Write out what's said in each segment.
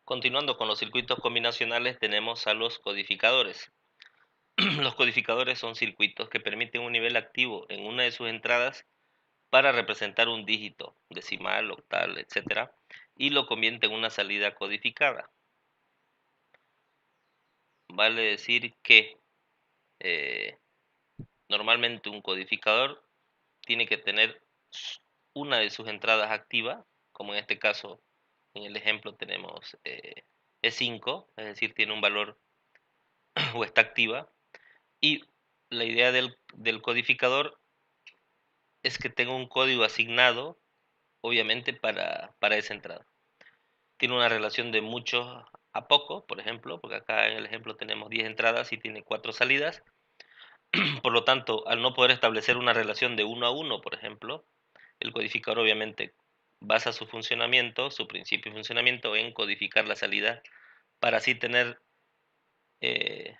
Continuando con los circuitos combinacionales, tenemos a los codificadores. Los codificadores son circuitos que permiten un nivel activo en una de sus entradas para representar un dígito decimal, octal, etcétera, y lo convierte en una salida codificada. Vale decir que eh, normalmente un codificador tiene que tener una de sus entradas activa, como en este caso, en el ejemplo tenemos E5, es decir, tiene un valor o está activa. Y la idea del codificador es que tenga un código asignado, obviamente, para esa entrada. Tiene una relación de mucho a poco, por ejemplo, porque acá en el ejemplo tenemos 10 entradas y tiene 4 salidas. Por lo tanto, al no poder establecer una relación de 1 a 1, por ejemplo, el codificador obviamente basa su funcionamiento, su principio de funcionamiento en codificar la salida para así tener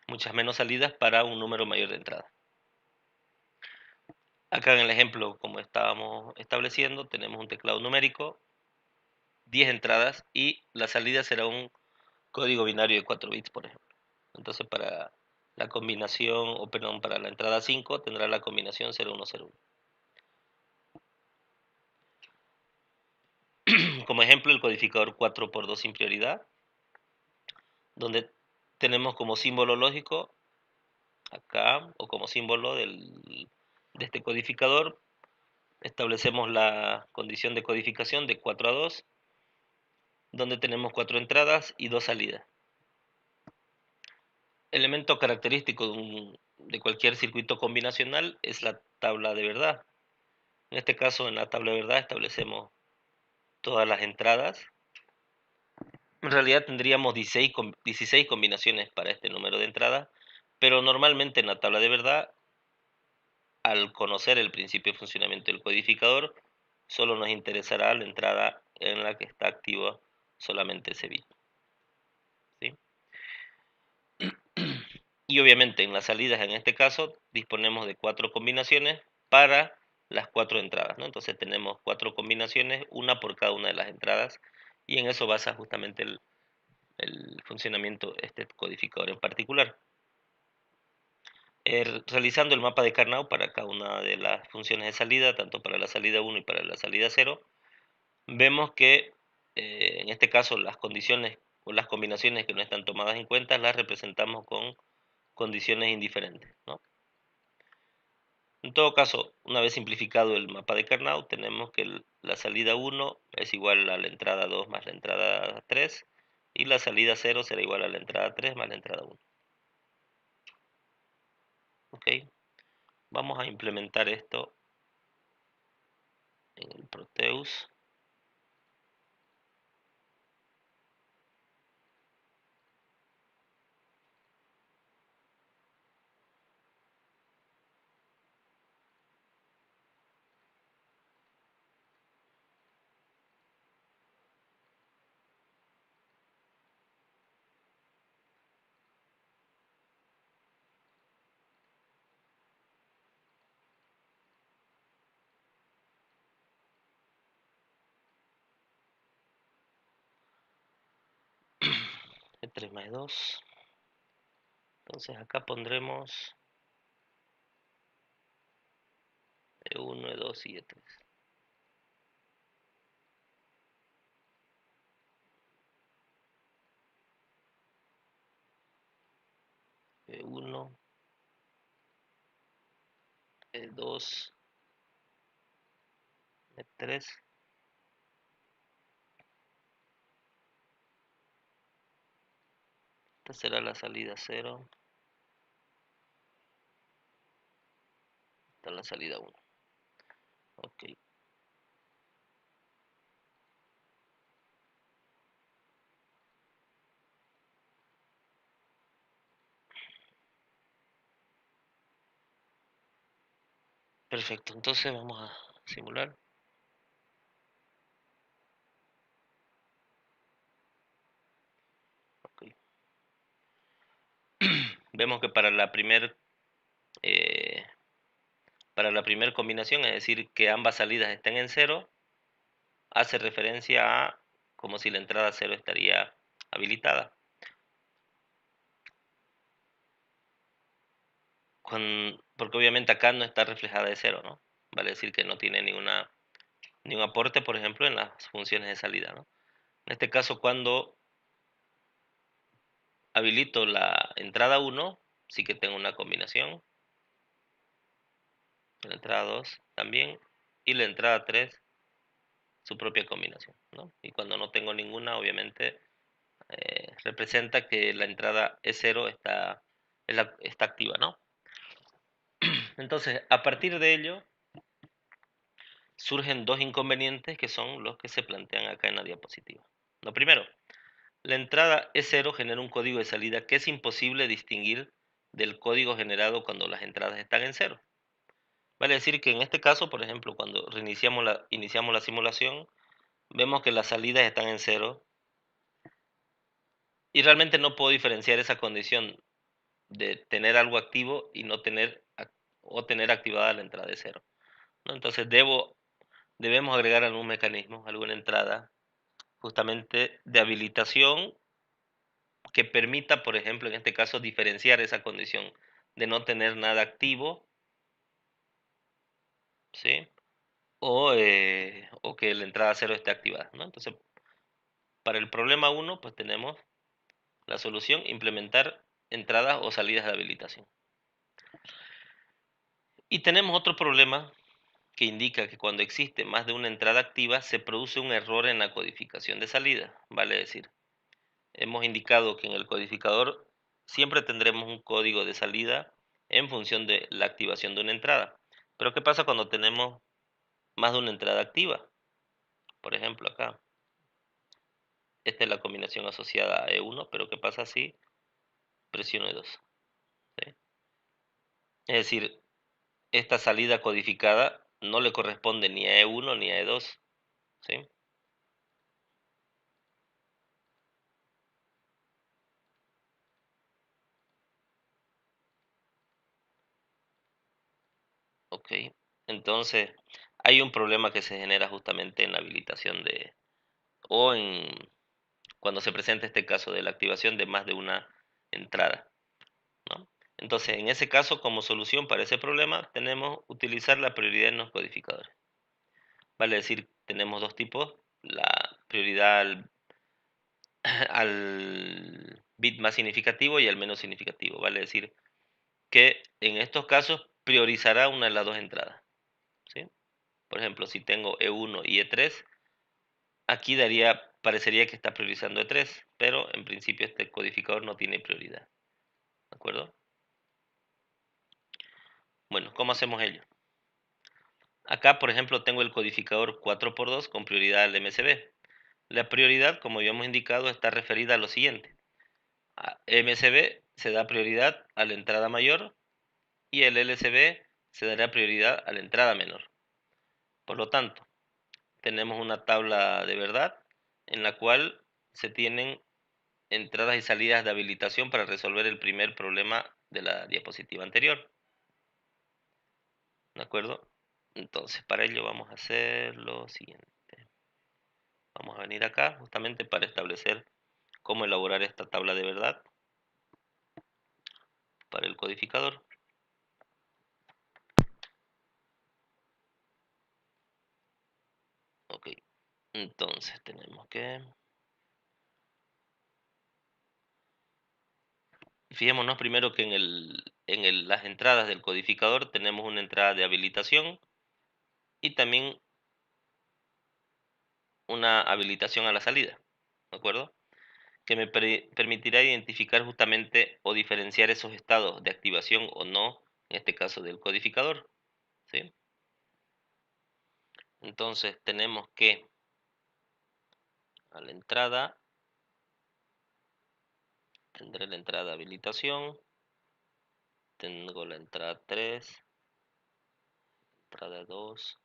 muchas menos salidas para un número mayor de entradas. Acá en el ejemplo, como estábamos estableciendo, tenemos un teclado numérico, 10 entradas y la salida será un código binario de 4 bits, por ejemplo. Entonces, para la combinación, o perdón, para la entrada 5 tendrá la combinación 0101. Como ejemplo, el codificador 4x2 sin prioridad, donde tenemos como símbolo lógico acá, o como símbolo de este codificador, establecemos la condición de codificación de 4 a 2, donde tenemos 4 entradas y 2 salidas. Elemento característico de cualquier circuito combinacional es la tabla de verdad. En este caso, en la tabla de verdad establecemos todas las entradas. En realidad tendríamos 16 combinaciones para este número de entradas, pero normalmente en la tabla de verdad, al conocer el principio de funcionamiento del codificador, solo nos interesará la entrada en la que está activa solamente ese bit, ¿sí? Y obviamente en las salidas, en este caso, disponemos de 4 combinaciones para las 4 entradas, ¿no? Entonces tenemos 4 combinaciones, una por cada una de las entradas, y en eso basa justamente el funcionamiento de este codificador en particular. Realizando el mapa de Karnaugh para cada una de las funciones de salida, tanto para la salida 1 y para la salida 0, vemos que en este caso las condiciones o las combinaciones que no están tomadas en cuenta las representamos con condiciones indiferentes, ¿no? En todo caso, una vez simplificado el mapa de Karnaugh, tenemos que la salida 1 es igual a la entrada 2 más la entrada 3, y la salida 0 será igual a la entrada 3 más la entrada 1. ¿Ok? Vamos a implementar esto en el Proteus. E3 más 2. Entonces acá pondremos E1, E2 y E3. E1, E2, E3. Esta será la salida 0. Esta es la salida 1. Ok. Perfecto. Entonces vamos a simular. Ok. Vemos que eh, para la primer combinación, es decir, que ambas salidas estén en 0, hace referencia a como si la entrada 0 estaría habilitada. Porque obviamente acá no está reflejada de cero, ¿no? Vale decir que no tiene ningún aporte, por ejemplo, en las funciones de salida, ¿no? En este caso, cuando habilito la entrada 1, sí que tengo una combinación, la entrada 2 también, y la entrada 3 su propia combinación, ¿no? Y cuando no tengo ninguna, obviamente, representa que la entrada E0 está activa, ¿no? Entonces, a partir de ello, surgen dos inconvenientes que son los que se plantean acá en la diapositiva. Lo primero, la entrada E0 genera un código de salida que es imposible distinguir del código generado cuando las entradas están en cero. Vale decir que en este caso, por ejemplo, cuando iniciamos la simulación, vemos que las salidas están en cero y realmente no puedo diferenciar esa condición de tener algo activo y no tener o tener activada la entrada de cero, ¿no? Entonces debemos agregar algún mecanismo, alguna entrada justamente de habilitación que permita, por ejemplo, en este caso, diferenciar esa condición de no tener nada activo, ¿sí? O que la entrada cero esté activada, ¿no? Entonces, para el problema uno, pues tenemos la solución, implementar entradas o salidas de habilitación. Y tenemos otro problema que indica que cuando existe más de una entrada activa, se produce un error en la codificación de salida. Vale decir, hemos indicado que en el codificador siempre tendremos un código de salida en función de la activación de una entrada. Pero ¿qué pasa cuando tenemos más de una entrada activa? Por ejemplo, acá, esta es la combinación asociada a E1, pero ¿qué pasa si presiono E2? ¿Sí? Es decir, esta salida codificada no le corresponde ni a E1 ni a E2. ¿Sí? Ok. Entonces, hay un problema que se genera justamente en la habilitación o en cuando se presenta este caso de la activación de más de una entrada, ¿no? Entonces, en ese caso, como solución para ese problema, tenemos utilizar la prioridad en los codificadores. Vale decir, tenemos dos tipos, la prioridad al bit más significativo y al menos significativo. Vale decir que en estos casos priorizará una de las dos entradas, ¿sí? Por ejemplo, si tengo E1 y E3, aquí parecería que está priorizando E3, pero en principio este codificador no tiene prioridad, ¿de acuerdo? Bueno, ¿cómo hacemos ello? Acá, por ejemplo, tengo el codificador 4x2 con prioridad al MSB. La prioridad, como ya hemos indicado, está referida a lo siguiente. A MSB se da prioridad a la entrada mayor y el LSB se dará prioridad a la entrada menor. Por lo tanto, tenemos una tabla de verdad en la cual se tienen entradas y salidas de habilitación para resolver el primer problema de la diapositiva anterior. ¿De acuerdo? Entonces, para ello vamos a hacer lo siguiente. Vamos a venir acá justamente para establecer cómo elaborar esta tabla de verdad para el codificador. Ok, entonces tenemos que... Fijémonos primero que las entradas del codificador tenemos una entrada de habilitación y también una habilitación a la salida, ¿de acuerdo? Que me permitirá identificar justamente o diferenciar esos estados de activación o no, en este caso del codificador, ¿sí? Entonces tenemos que a la entrada tendré la entrada de habilitación, tengo la entrada 3, entrada 2,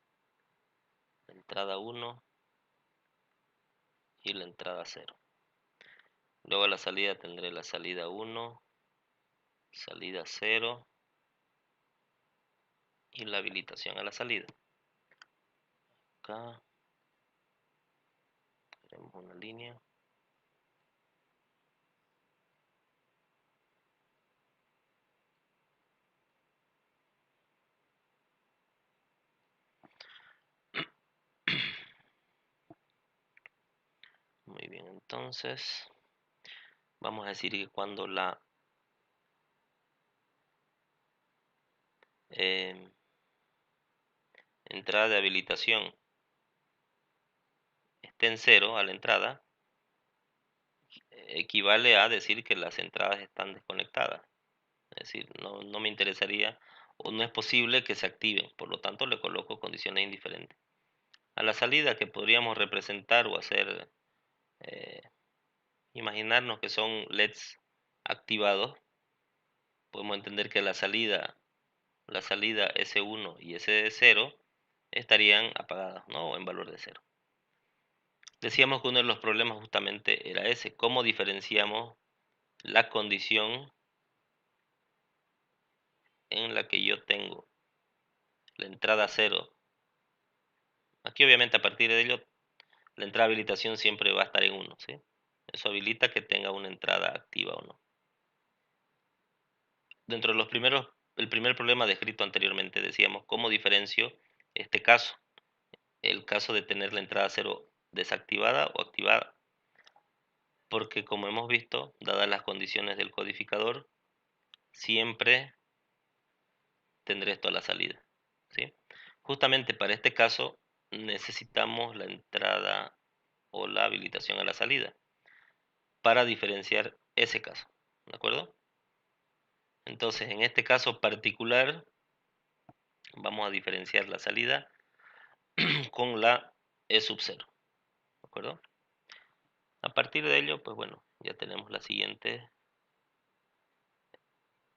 la entrada 1 y la entrada 0. Luego a la salida tendré la salida 1, salida 0 y la habilitación a la salida. Acá tenemos una línea. bien, entonces vamos a decir que cuando la em, entrada de habilitación esté en cero a la entrada, equivale a decir que las entradas están desconectadas. Es decir, no me interesaría o no es posible que se activen, por lo tanto le coloco condiciones indiferentes. A la salida que podríamos representar o hacer, eh, imaginarnos que son LEDs activados, podemos entender que la salida S1 y S0 estarían apagadas, ¿no? O en valor de cero. Decíamos que uno de los problemas justamente era ese, cómo diferenciamos la condición en la que yo tengo la entrada cero. Aquí obviamente a partir de ello la entrada de habilitación siempre va a estar en uno, ¿sí? Eso habilita que tenga una entrada activa o no. Dentro de los primeros, el primer problema descrito anteriormente decíamos cómo diferencio este caso, el caso de tener la entrada cero desactivada o activada, porque como hemos visto, dadas las condiciones del codificador, siempre tendré esto a la salida, ¿sí? Justamente para este caso necesitamos la entrada o la habilitación a la salida para diferenciar ese caso, ¿de acuerdo? Entonces, en este caso particular, vamos a diferenciar la salida con la E sub 0, ¿de acuerdo? A partir de ello, pues bueno, ya tenemos las siguientes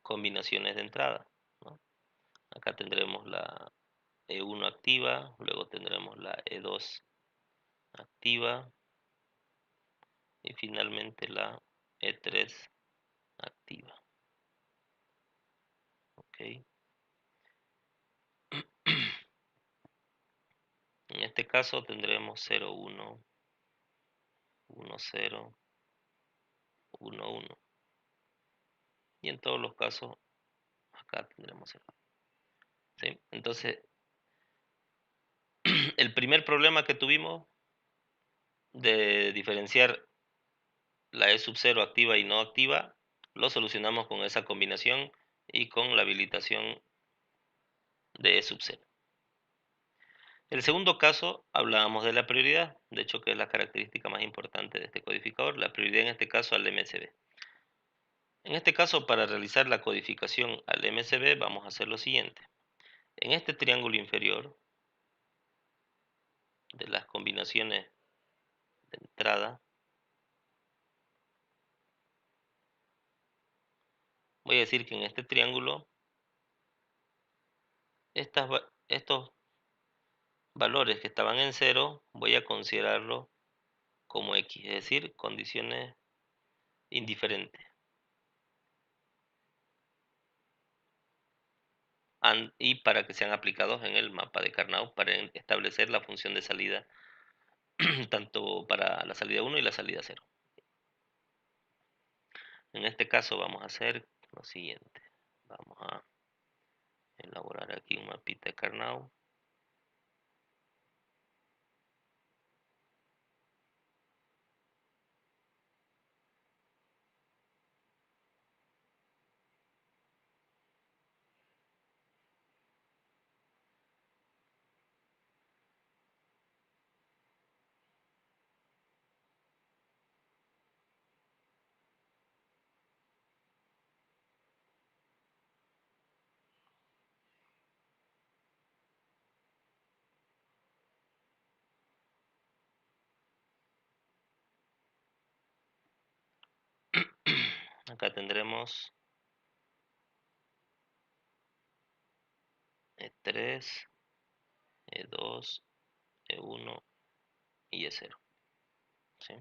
combinaciones de entrada, ¿no? Acá tendremos la E1 activa, luego tendremos la E2 activa y finalmente la E3 activa, ¿ok? En este caso tendremos 0, 1, 1, 0, 1, 1. Y en todos los casos, acá tendremos 0. ¿Sí? Entonces, el primer problema que tuvimos de diferenciar la E sub 0 activa y no activa, lo solucionamos con esa combinación y con la habilitación de E sub 0. El segundo caso, hablábamos de la prioridad, de hecho que es la característica más importante de este codificador, la prioridad en este caso al MSB. En este caso, para realizar la codificación al MSB, vamos a hacer lo siguiente. En este triángulo inferior de las combinaciones de entrada, voy a decir que en este triángulo, estos valores que estaban en cero, voy a considerarlo como X, es decir, condiciones indiferentes. Y para que sean aplicados en el mapa de Carnot para establecer la función de salida tanto para la salida 1 y la salida 0. En este caso vamos a hacer lo siguiente. Vamos a elaborar aquí un mapita de Carnot. Acá tendremos E3, E2, E1 y E0. ¿Sí?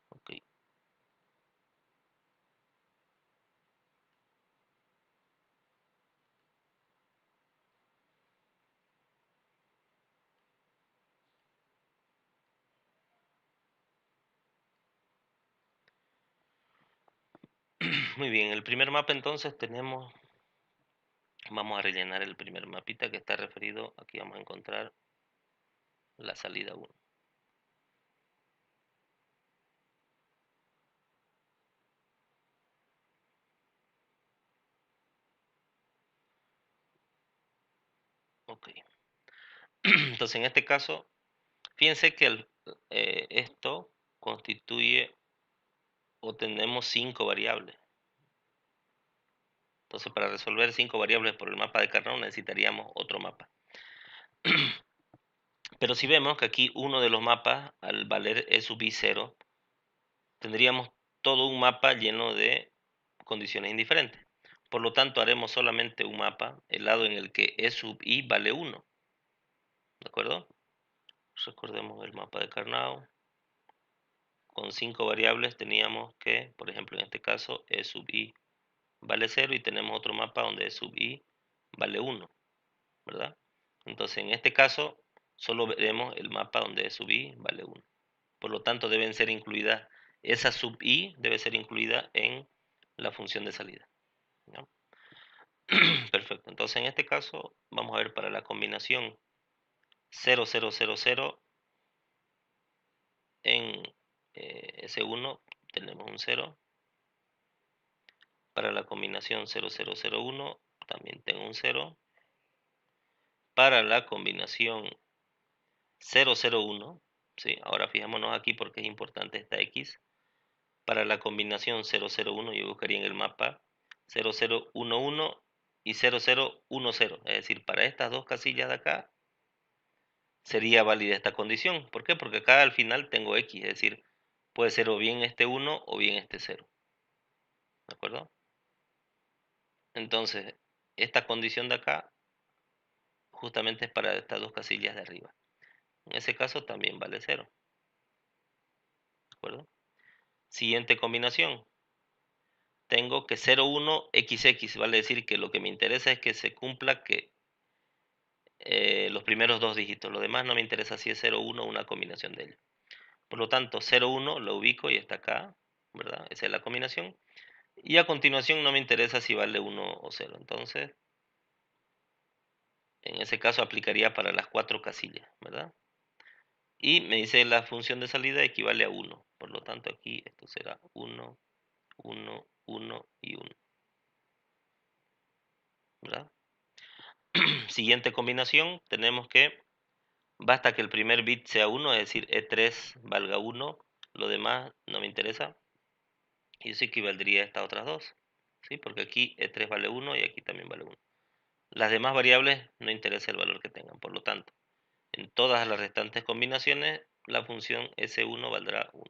Ok. Muy bien, el primer mapa entonces tenemos, vamos a rellenar el primer mapita que está referido, aquí vamos a encontrar la salida 1. Ok. Entonces en este caso, fíjense que esto constituye o tenemos 5 variables. Entonces para resolver 5 variables por el mapa de Carnot necesitaríamos otro mapa. Pero si vemos que aquí uno de los mapas, al valer E sub i 0, tendríamos todo un mapa lleno de condiciones indiferentes. Por lo tanto, haremos solamente un mapa, el lado en el que E sub i vale 1. ¿De acuerdo? Recordemos el mapa de Carnot. Con 5 variables teníamos que, por ejemplo, en este caso, E sub i vale 0 y tenemos otro mapa donde E sub i vale 1, ¿verdad? Entonces, en este caso, solo veremos el mapa donde E sub i vale 1. Por lo tanto, deben ser incluidas, esa sub i debe ser incluida en la función de salida, ¿no? Perfecto. Entonces, en este caso, vamos a ver para la combinación 0, 0, 0, 0 en S1 tenemos un 0. Para la combinación 0, 0, 0, 1 también tengo un 0. Para la combinación 0, 0, 1, ¿sí? Ahora fijémonos aquí porque es importante esta X. Para la combinación 0, 0, 1 yo buscaría en el mapa 0, 0, 1, 1 y 0, 0, 1, 0. Es decir, para estas dos casillas de acá sería válida esta condición. ¿Por qué? Porque acá al final tengo X, es decir, puede ser o bien este 1 o bien este 0. ¿De acuerdo? Entonces, esta condición de acá justamente es para estas dos casillas de arriba. En ese caso también vale 0. ¿De acuerdo? Siguiente combinación. Tengo que 0, 1, XX, vale decir que lo que me interesa es que se cumpla que los primeros dos dígitos. Lo demás no me interesa si es 0, 1 o una combinación de ellos. Por lo tanto, 0, 1 lo ubico y está acá, ¿verdad? Esa es la combinación. Y a continuación no me interesa si vale 1 o 0. Entonces, en ese caso aplicaría para las 4 casillas, ¿verdad? Y me dice la función de salida equivale a 1. Por lo tanto, aquí esto será 1, 1, 1 y 1, ¿verdad? Siguiente combinación, tenemos que, basta que el primer bit sea 1, es decir, E3 valga 1, lo demás no me interesa. Y eso equivaldría a estas otras dos, ¿sí? Porque aquí E3 vale 1 y aquí también vale 1. Las demás variables no interesa el valor que tengan, por lo tanto, en todas las restantes combinaciones, la función S1 valdrá 1.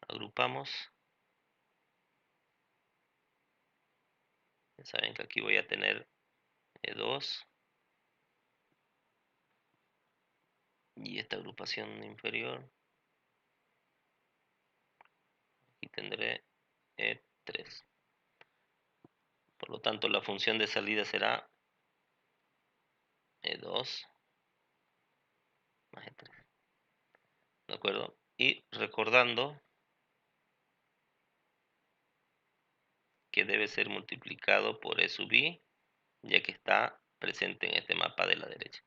Agrupamos. Ya saben que aquí voy a tener E2 y esta agrupación inferior. Aquí tendré E3. Por lo tanto, la función de salida será E2 más E3. ¿De acuerdo? Y recordando que debe ser multiplicado por E sub i, ya que está presente en este mapa de la derecha.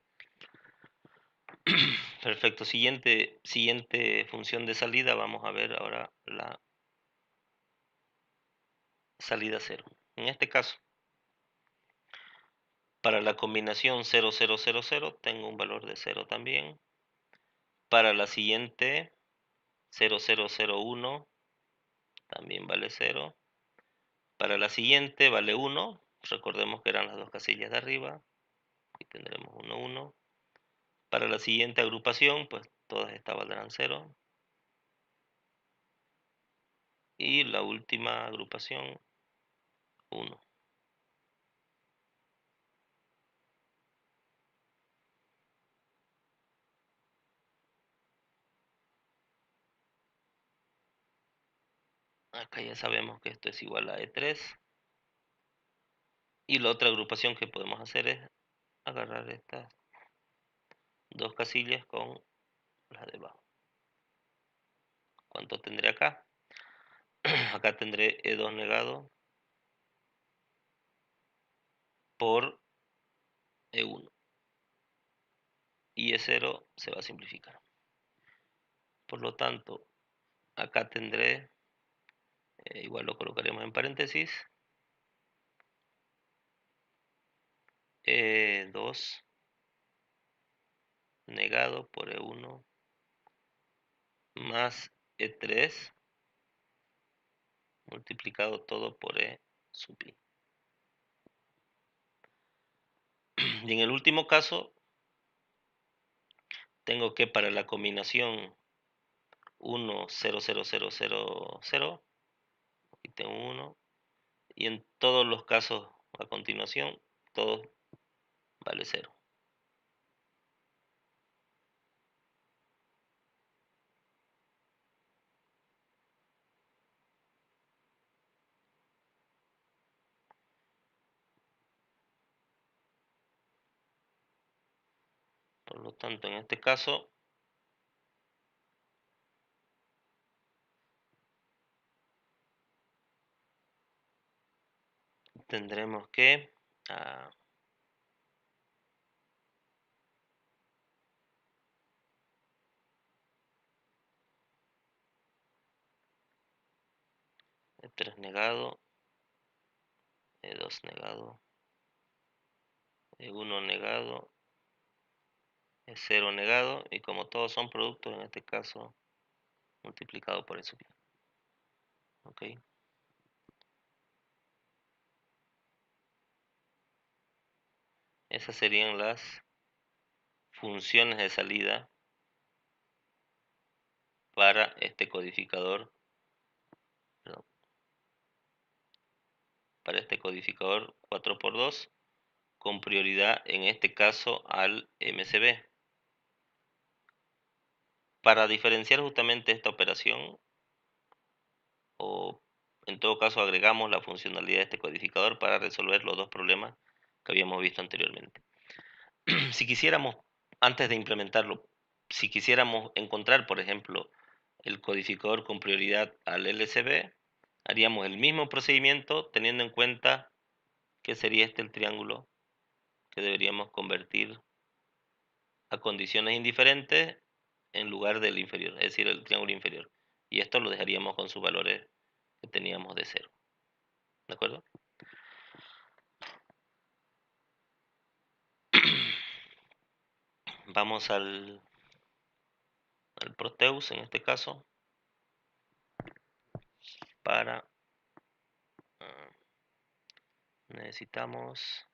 Perfecto. Siguiente función de salida. Vamos a ver ahora la salida 0. En este caso, para la combinación 0, 0, 0, 0, tengo un valor de 0 también. Para la siguiente 0, 0, 0, 1, también vale 0. Para la siguiente vale 1. Recordemos que eran las dos casillas de arriba. Aquí tendremos 1, 1. Para la siguiente agrupación, pues todas estas valdrán 0. Y la última agrupación, 1. Acá ya sabemos que esto es igual a E3. Y la otra agrupación que podemos hacer es agarrar estas dos casillas con las de abajo. ¿Cuánto tendré acá? Acá tendré E2 negado por E1. Y E0 se va a simplificar. Por lo tanto, acá tendré, igual lo colocaremos en paréntesis, E2 negado por E1 más E3 multiplicado todo por E sub I. Y en el último caso, tengo que para la combinación 1, 0, 0, 0, 0, 0, aquí tengo 1, y en todos los casos a continuación, todo vale 0. Por lo tanto, en este caso, tendremos que E3 negado, E2 negado, E1 negado, E0 negado, y como todos son productos, en este caso, multiplicado por E sub I. ¿Ok? Esas serían las funciones de salida para este codificador, perdón, para este codificador 4x2 con prioridad en este caso al MCB. Para diferenciar justamente esta operación, o en todo caso agregamos la funcionalidad de este codificador para resolver los dos problemas que habíamos visto anteriormente. Si quisiéramos, antes de implementarlo, si quisiéramos encontrar, por ejemplo, el codificador con prioridad al LCB, haríamos el mismo procedimiento teniendo en cuenta que sería este el triángulo que deberíamos convertir a condiciones indiferentes en lugar del inferior, es decir, el triángulo inferior. Y esto lo dejaríamos con sus valores que teníamos de 0. ¿De acuerdo? Vamos al Proteus en este caso para necesitamos,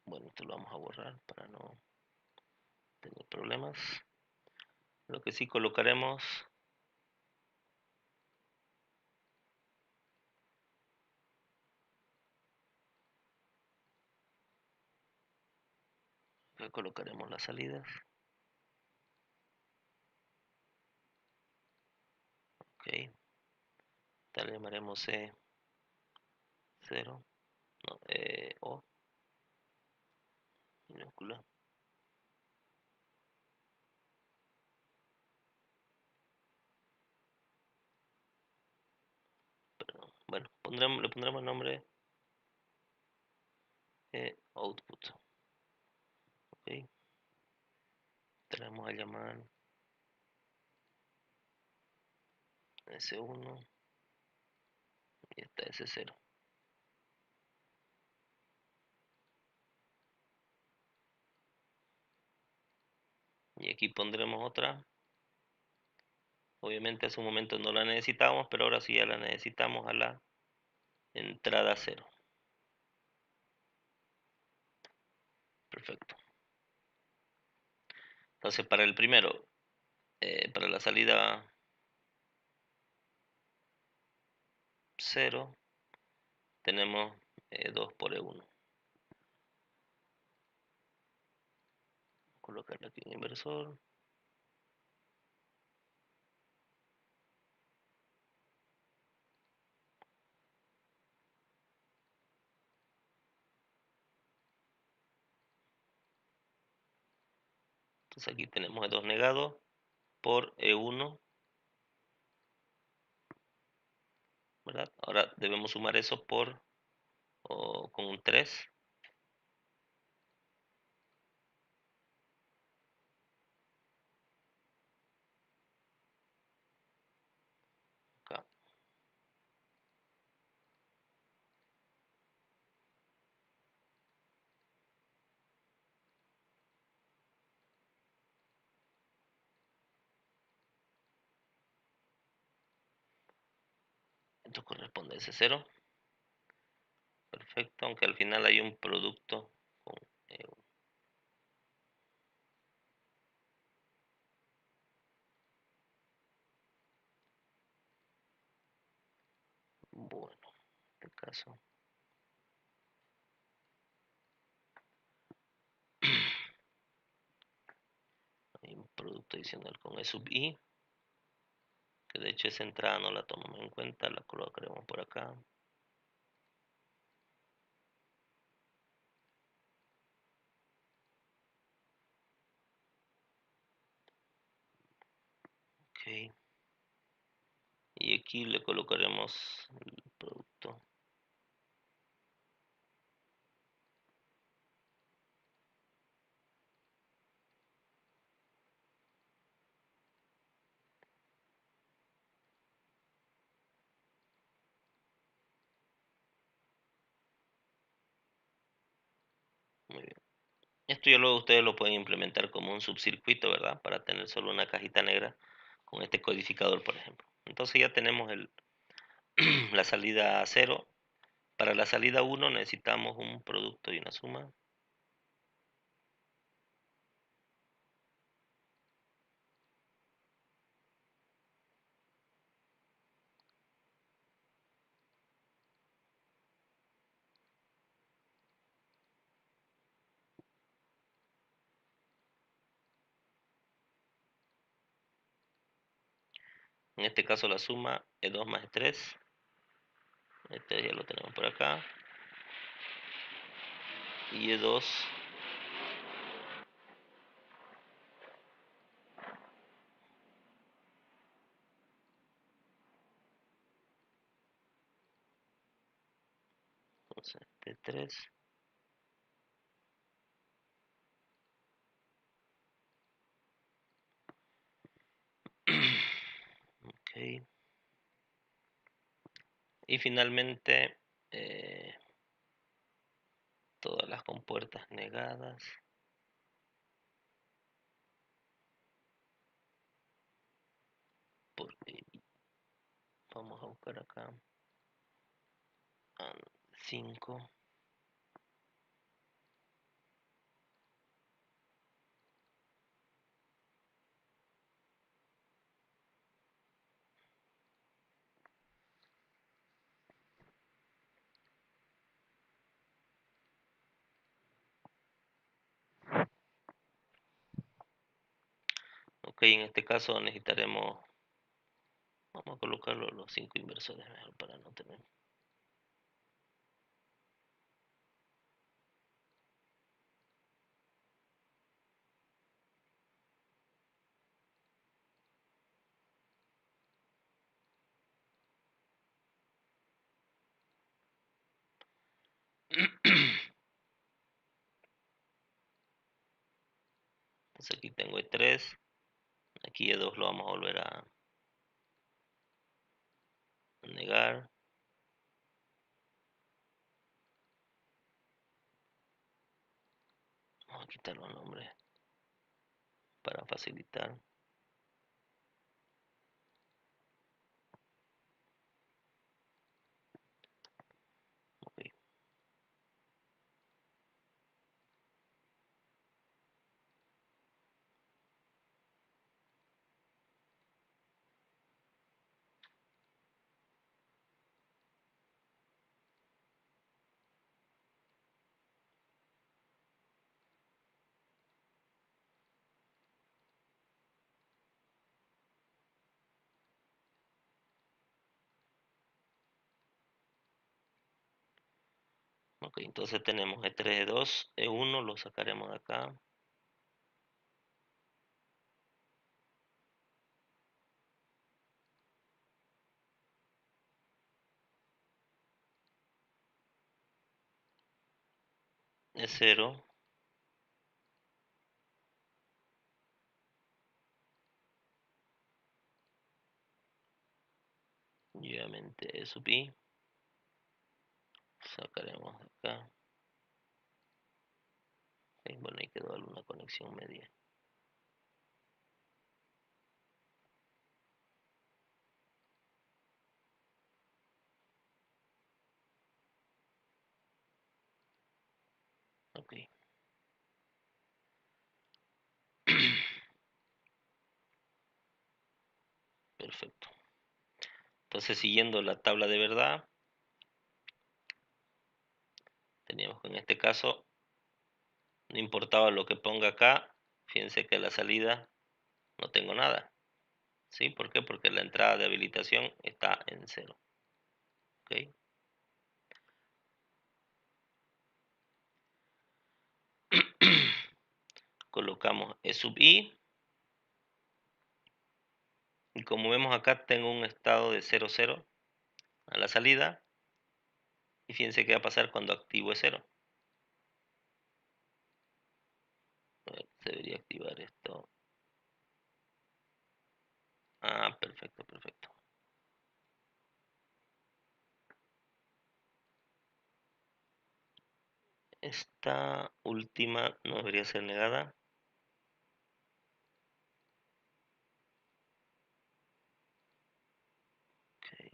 bueno, esto lo vamos a borrar para no tener problemas. Lo que sí colocaremos colocaremos las salidas. Ok, tal le llamaremos C0, no, O minúscula. Perdón. Bueno, le pondremos nombre output. Ok, tenemos a llamar S1 y esta S0. Y aquí pondremos otra. Obviamente hace un momento no la necesitábamos, pero ahora sí ya la necesitamos a la entrada 0. Perfecto. Entonces para el primero, para la salida 0, tenemos 2 por E1. Colocarle aquí un inversor. Entonces aquí tenemos E2 negado por E1, ¿verdad? Ahora debemos sumar eso con un 3. Acá. Esto corresponde a ese 0. Perfecto, aunque al final hay un producto con E1. Bueno, en este caso hay un producto adicional con E sub I, que de hecho esa entrada no la tomamos en cuenta, la colocaremos por acá. Ok. Y aquí le colocaremos el producto. Muy bien. Esto ya luego ustedes lo pueden implementar como un subcircuito, ¿verdad? Para tener solo una cajita negra con este codificador, por ejemplo. Entonces ya tenemos la salida 0. Para la salida 1 necesitamos un producto y una suma. En este caso la suma es 2 más 3. Este ya lo tenemos por acá. Y E2 entonces T3. Ok. Y finalmente todas las compuertas negadas. Porque vamos a buscar acá 5. Ok, en este caso necesitaremos, vamos a colocarlo los 5 inversores mejor para no tener. Entonces aquí tengo E3, aquí E2 lo vamos a volver a negar. Vamos a quitar los nombres para facilitar. Ok. Ok, entonces tenemos E3, E2, E1, lo sacaremos de acá. es 0. Y obviamente E sub I. Sacaremos de acá. Bueno, ahí quedó alguna conexión media. Ok. Perfecto. Entonces, siguiendo la tabla de verdad, teníamos que en este caso, no importaba lo que ponga acá, fíjense que a la salida no tengo nada. ¿Sí? ¿Por qué? Porque la entrada de habilitación está en 0. ¿Ok? Colocamos E sub I. Y como vemos acá, tengo un estado de 0, 0 a la salida. Y fíjense qué va a pasar cuando activo E0. A ver, se debería activar esto. Ah, perfecto, perfecto. Esta última no debería ser negada. Ok.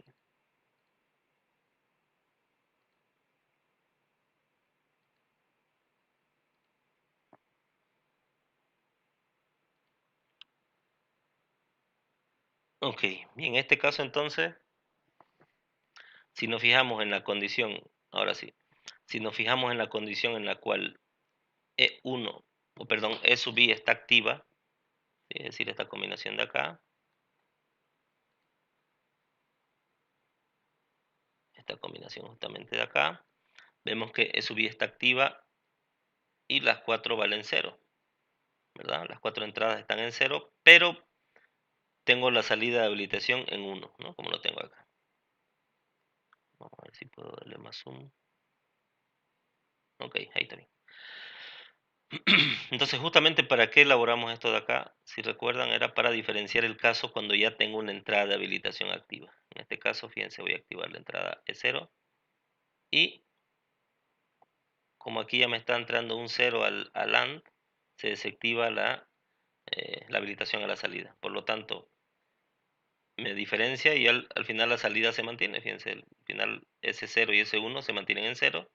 Ok, y en este caso entonces, si nos fijamos en la condición, ahora sí, si nos fijamos en la condición en la cual E1, o perdón, E sub I está activa, es decir, esta combinación de acá, esta combinación justamente de acá, vemos que E sub I está activa y las 4 valen 0, ¿verdad? Las 4 entradas están en 0, pero tengo la salida de habilitación en 1, ¿no? Como lo tengo acá. Vamos a ver si puedo darle más zoom. Ok, ahí está bien. Entonces, justamente para qué elaboramos esto de acá, si recuerdan, era para diferenciar el caso cuando ya tengo una entrada de habilitación activa. En este caso, fíjense, voy a activar la entrada E0 y como aquí ya me está entrando un 0 al AND, se desactiva la habilitación a la salida. Por lo tanto, me diferencia y al final la salida se mantiene. Fíjense, al final S0 y S1 se mantienen en 0,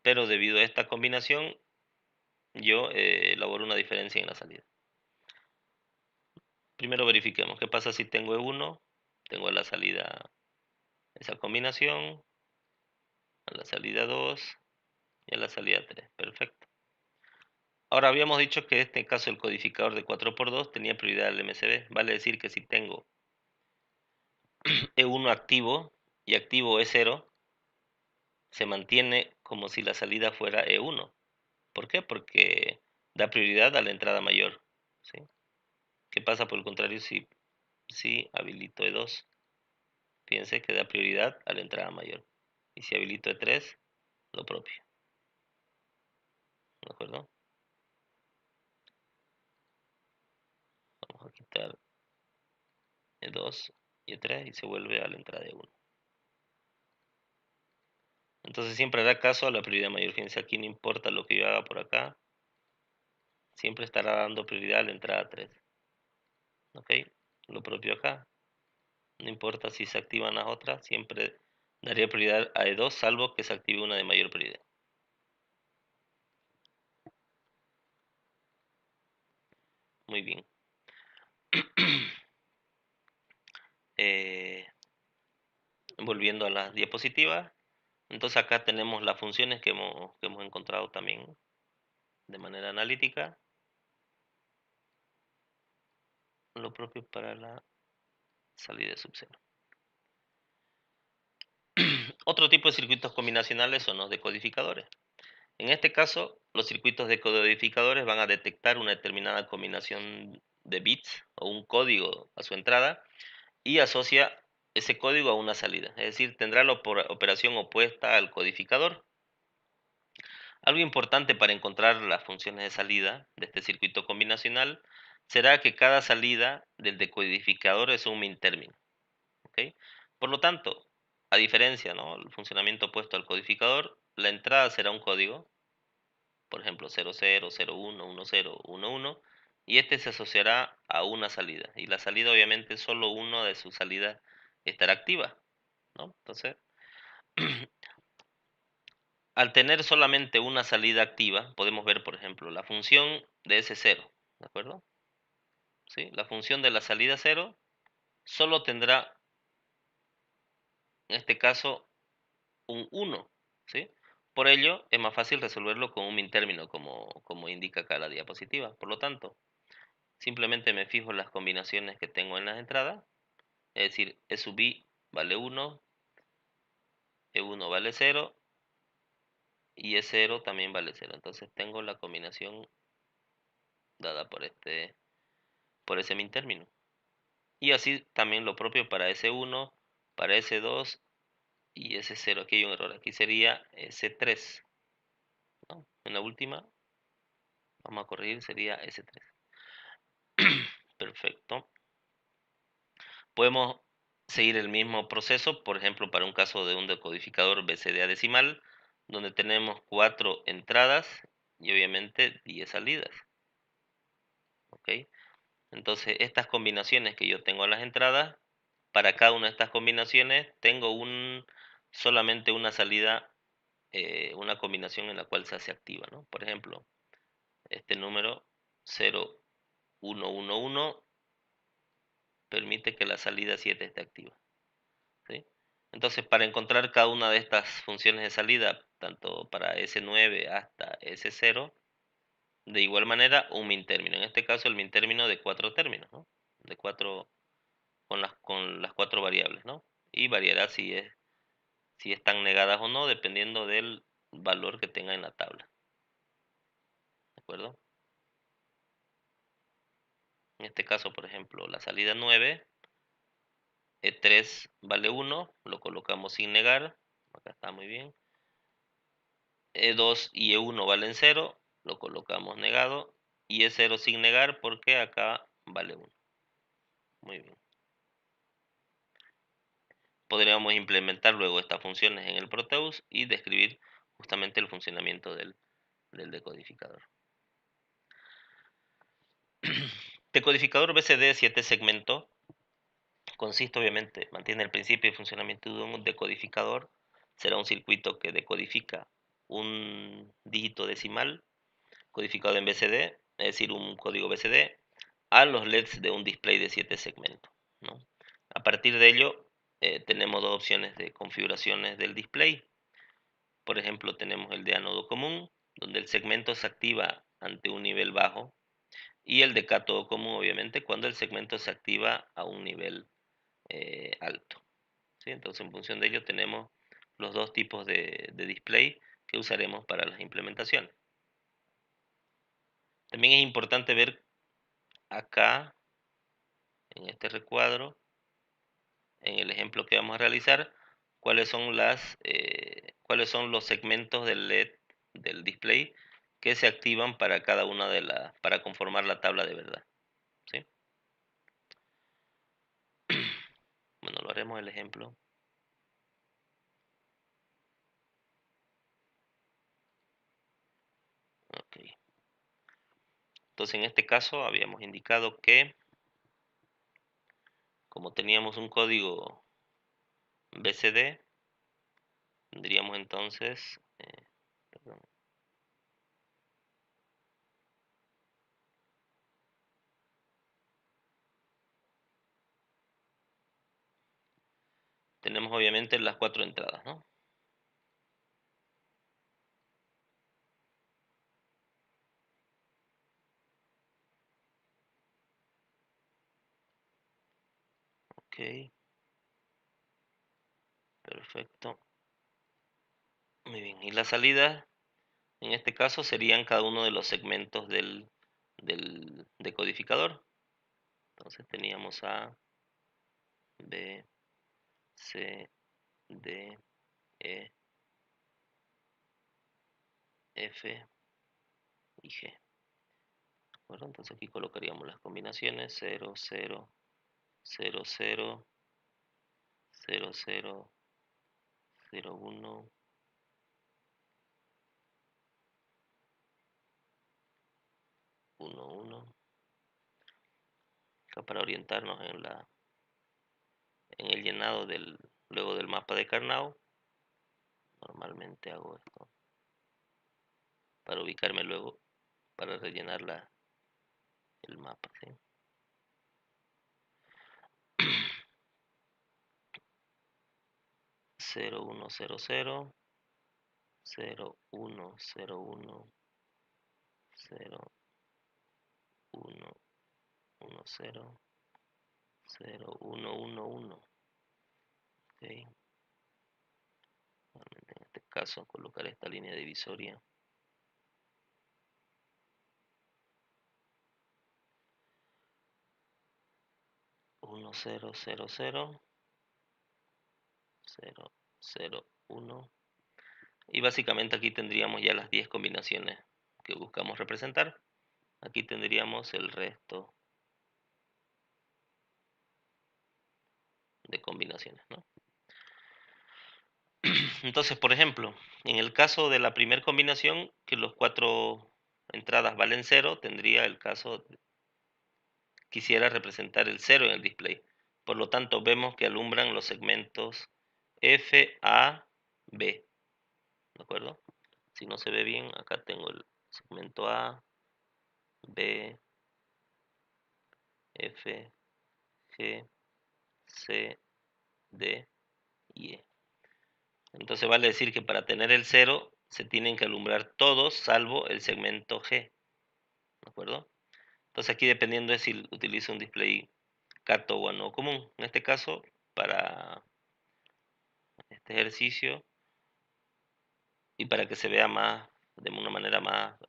pero debido a esta combinación, yo elaboro una diferencia en la salida. Primero verifiquemos qué pasa si tengo E1, tengo a la salida esa combinación, a la salida 2 y a la salida 3. Perfecto. Ahora habíamos dicho que en este caso el codificador de 4x2 tenía prioridad al MCB. Vale decir que si tengo E1 activo y activo E0, se mantiene como si la salida fuera E1. ¿Por qué? Porque da prioridad a la entrada mayor. ¿Sí? ¿Qué pasa por el contrario si habilito E2? Fíjense que da prioridad a la entrada mayor. Y si habilito E3, lo propio. ¿De acuerdo? Vamos a quitar E2 y E3 y se vuelve a la entrada de 1. Entonces siempre hará caso a la prioridad mayor. Fíjense, aquí no importa lo que yo haga por acá, siempre estará dando prioridad a la entrada 3. ¿Ok? Lo propio acá. No importa si se activan las otras, siempre daría prioridad a E2, salvo que se active una de mayor prioridad. Muy bien. Eh, volviendo a las diapositivas. Entonces acá tenemos las funciones que hemos encontrado también de manera analítica. Lo propio para la salida de sub-0. Otro tipo de circuitos combinacionales son los decodificadores. En este caso, los circuitos decodificadores van a detectar una determinada combinación de bits o un código a su entrada y asocia ese código a una salida. Es decir, tendrá la operación opuesta al codificador. Algo importante para encontrar las funciones de salida de este circuito combinacional será que cada salida del decodificador es un min término, ¿ok? Por lo tanto, a diferencia, ¿no? El funcionamiento opuesto al codificador, la entrada será un código, por ejemplo 00, 01, 10, 11, y este se asociará a una salida, y la salida obviamente solo una de sus salidas estará activa, ¿no? Entonces, al tener solamente una salida activa, podemos ver, por ejemplo, la función de ese cero, ¿de acuerdo? ¿Sí? La función de la salida cero solo tendrá, en este caso, un uno, ¿sí? Por ello, es más fácil resolverlo con un min término, como indica acá la diapositiva. Por lo tanto, simplemente me fijo en las combinaciones que tengo en las entradas, es decir, E sub i vale 1, E1 vale 0 y E0 también vale 0. Entonces tengo la combinación dada por ese min término. Y así también lo propio para S1, para S2 y S0. Aquí hay un error, aquí sería S3, ¿no? En la última, vamos a corregir, sería S3. Perfecto. Podemos seguir el mismo proceso, por ejemplo, para un caso de un decodificador BCD decimal, donde tenemos 4 entradas y obviamente 10 salidas. ¿Ok? Entonces, estas combinaciones que yo tengo en las entradas, para cada una de estas combinaciones tengo solamente una salida, una combinación en la cual se hace activa, ¿no? Por ejemplo, este número 0111 permite que la salida 7 esté activa, ¿sí? Entonces, para encontrar cada una de estas funciones de salida, tanto para S9 hasta S0, de igual manera, un min término. En este caso, el min término de 4 términos, ¿no? De 4, con las 4 variables, ¿no? Y variará si están negadas o no, dependiendo del valor que tenga en la tabla, ¿de acuerdo? En este caso, por ejemplo, la salida 9, E3 vale 1, lo colocamos sin negar, acá está muy bien. E2 y E1 valen 0, lo colocamos negado. Y E0 sin negar porque acá vale 1. Muy bien. Podríamos implementar luego estas funciones en el Proteus y describir justamente el funcionamiento del decodificador. Decodificador BCD 7 segmento consiste obviamente, mantiene el principio de funcionamiento de un decodificador. Será un circuito que decodifica un dígito decimal codificado en BCD, es decir, un código BCD, a los LEDs de un display de 7 segmentos, ¿no? A partir de ello, tenemos dos opciones de configuraciones del display. Por ejemplo, tenemos el de ánodo común, donde el segmento se activa ante un nivel bajo, y el de cátodo común, obviamente, cuando el segmento se activa a un nivel alto, ¿sí? Entonces, en función de ello, tenemos los dos tipos de display que usaremos para las implementaciones. También es importante ver acá, en este recuadro, en el ejemplo que vamos a realizar, cuáles son los segmentos del LED del display que se activan para cada una para conformar la tabla de verdad, ¿sí? Bueno, lo haremos el ejemplo. Ok. Entonces, en este caso habíamos indicado que, como teníamos un código BCD, tendríamos entonces, perdón, tenemos obviamente las 4 entradas, ¿no? Ok, perfecto. Muy bien. Y las salidas, en este caso, serían cada uno de los segmentos del decodificador. Entonces teníamos A, B, C, D, E, F y G. Bueno, entonces aquí colocaríamos las combinaciones 0, 0, 0, 0, 0, 0, 0, 1, 1, 1. Acá para orientarnos en el llenado luego del mapa de Carnot, normalmente hago esto para ubicarme luego para rellenar el mapa, ¿sí? 0, 1, 0, 0, 0, 1, 0, 1, 0, 1, 1, 0, 0, 1, 1, 1. Okay. En este caso colocar esta línea divisoria. 1, 0, 0, 0, 0, 0, 1. Y básicamente aquí tendríamos ya las 10 combinaciones que buscamos representar. Aquí tendríamos el resto de combinaciones, ¿no? Entonces, por ejemplo, en el caso de la primera combinación, que los 4 entradas valen 0, tendría el caso, quisiera representar el 0 en el display. Por lo tanto, vemos que alumbran los segmentos F, A, B. ¿De acuerdo? Si no se ve bien, acá tengo el segmento A, B, F, G, C, D y E. Entonces vale decir que para tener el 0 se tienen que alumbrar todos salvo el segmento G. ¿De acuerdo? Entonces aquí dependiendo de si utilizo un display Cato o no común. En este caso, para este ejercicio y para que se vea más de una manera más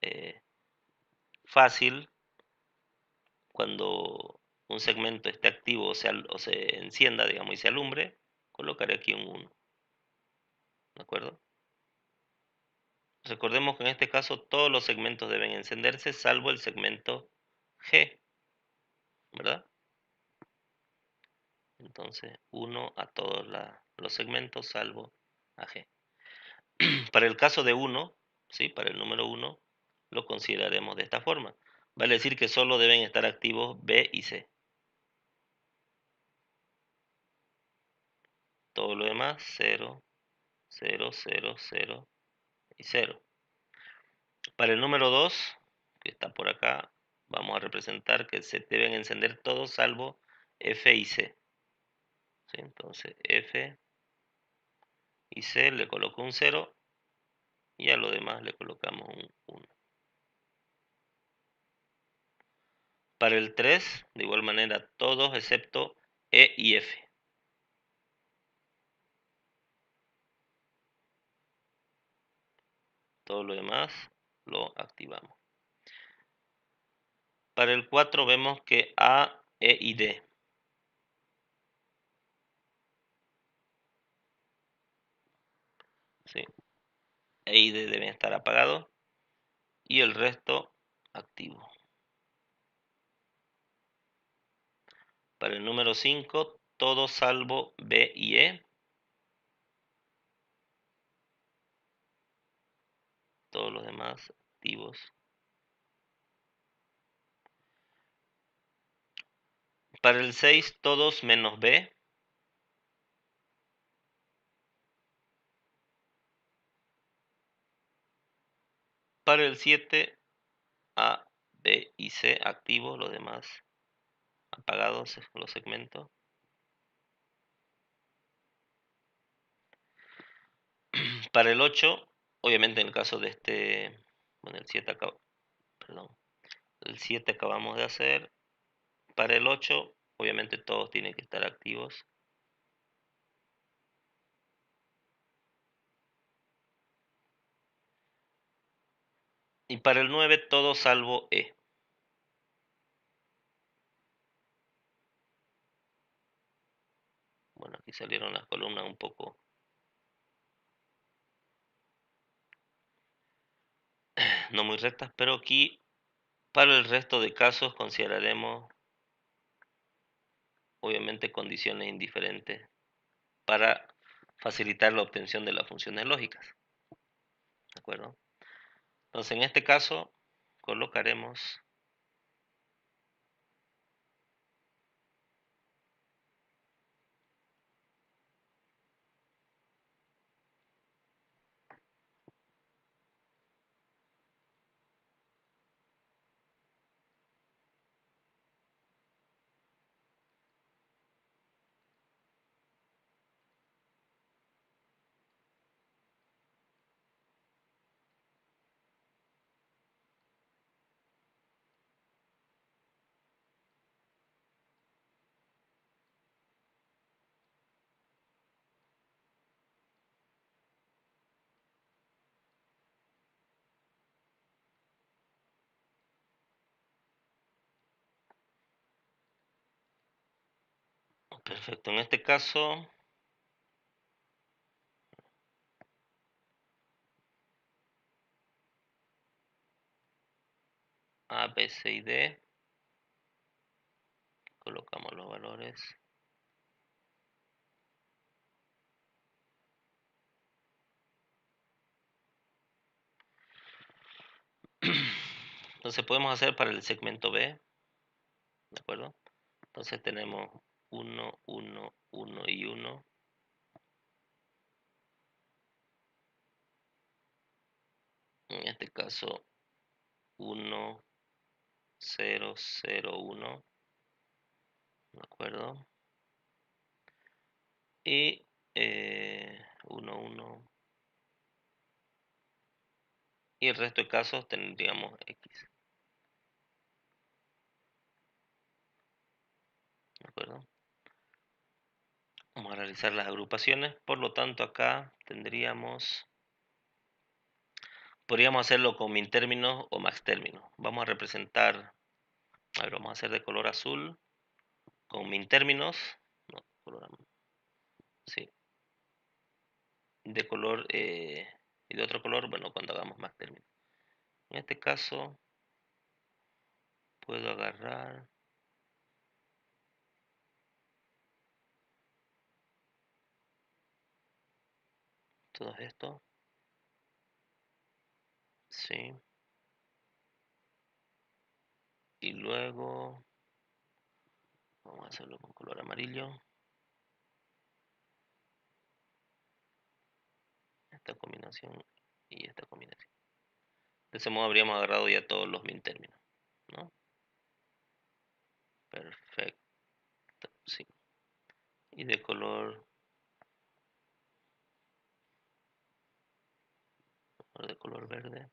fácil, cuando un segmento esté activo o se encienda, digamos, y se alumbre, colocaré aquí un 1. ¿De acuerdo? Recordemos que en este caso todos los segmentos deben encenderse salvo el segmento G, ¿verdad? Entonces 1 a todos los segmentos salvo a G. Para el caso de 1, ¿sí? Para el número 1, lo consideraremos de esta forma. Vale decir que solo deben estar activos B y C. Todo lo demás, 0, 0, 0, 0 y 0. Para el número 2, que está por acá, vamos a representar que se deben encender todos salvo F y C. ¿Sí? Entonces F y C le coloco un 0 y a lo demás le colocamos un 1. Para el 3, de igual manera, todos excepto E y F. Todo lo demás lo activamos. Para el 4 vemos que A, E y D. ¿Sí? E y D deben estar apagados y el resto activo. Para el número 5, todo salvo B y E. Todos los demás activos. Para el 6, todos menos B. Para el 7, A, B y C activos, los demás apagados los segmentos. Para el 8, obviamente en el caso de bueno, el 7 perdón, el 7 acabamos de hacer. Para el 8, obviamente todos tienen que estar activos. Y para el 9, todo salvo E. Bueno, aquí salieron las columnas un poco no muy rectas, pero aquí para el resto de casos consideraremos obviamente condiciones indiferentes para facilitar la obtención de las funciones lógicas. ¿De acuerdo? Entonces, en este caso, colocaremos perfecto. En este caso, A, B, C y D. Colocamos los valores. Entonces podemos hacer para el segmento B, ¿de acuerdo? Entonces tenemos 1, 1, 1 y 1. En este caso, 1, 0, 0, 1. ¿De acuerdo? Y 1, 1. Y el resto de casos tendríamos X. ¿De acuerdo? Vamos a realizar las agrupaciones. Por lo tanto, acá podríamos hacerlo con min términos o max términos. Vamos a representar, a ver, vamos a hacer de color azul con min términos. No, sí, de color y de otro color, bueno, cuando hagamos max términos. En este caso, puedo agarrar todo esto, sí, y luego vamos a hacerlo con color amarillo. Esta combinación y esta combinación. De ese modo habríamos agarrado ya todos los min términos, ¿no? Perfecto, sí. Y de color verde.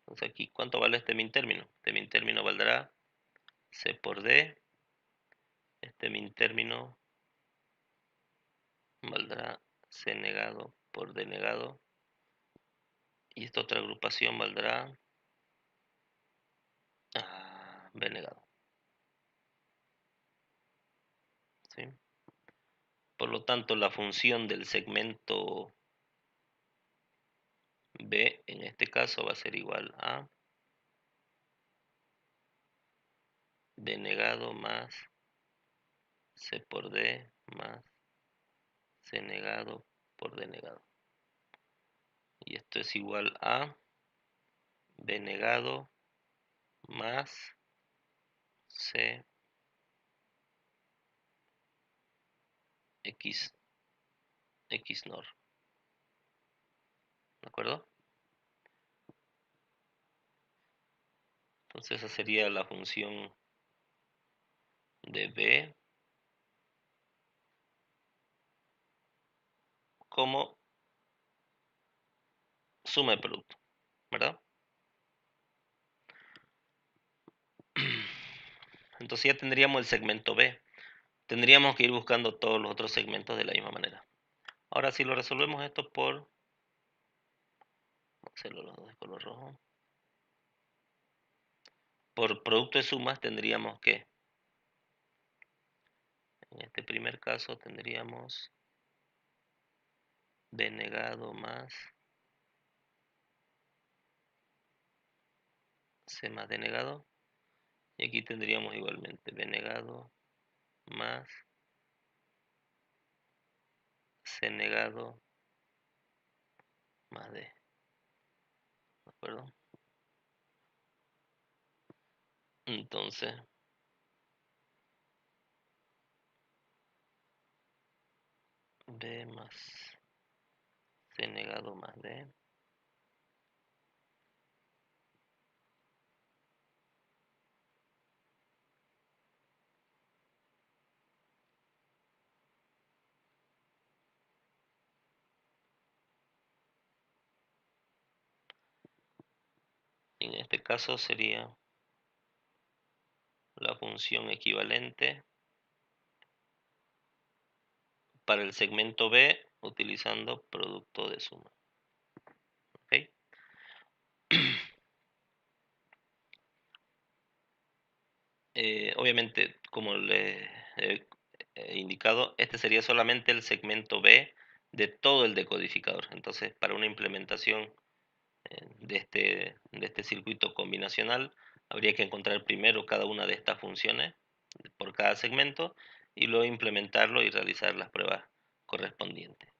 Entonces aquí, ¿cuánto vale este min término? Este min término valdrá C por D. Este min término valdrá C negado por D negado. Y esta otra agrupación valdrá B negado. ¿Sí? Por lo tanto, la función del segmento B en este caso va a ser igual a D negado más C por D más C negado por D negado. Y esto es igual a B negado más C X, X nor. ¿De acuerdo? Entonces esa sería la función de B como suma de producto, ¿verdad? Entonces ya tendríamos el segmento B. Tendríamos que ir buscando todos los otros segmentos de la misma manera. Ahora si lo resolvemos esto vamos a hacerlo los dos de color rojo. Por producto de sumas tendríamos que, en este primer caso tendríamos B negado más C más D negado. Y aquí tendríamos igualmente B negado más C negado más D. ¿De acuerdo? Entonces, B más C negado más D. En este caso sería la función equivalente para el segmento B utilizando producto de suma. ¿Ok? Obviamente, como le he indicado, este sería solamente el segmento B de todo el decodificador. Entonces, para una implementación de este circuito combinacional, habría que encontrar primero cada una de estas funciones por cada segmento y luego implementarlo y realizar las pruebas correspondientes.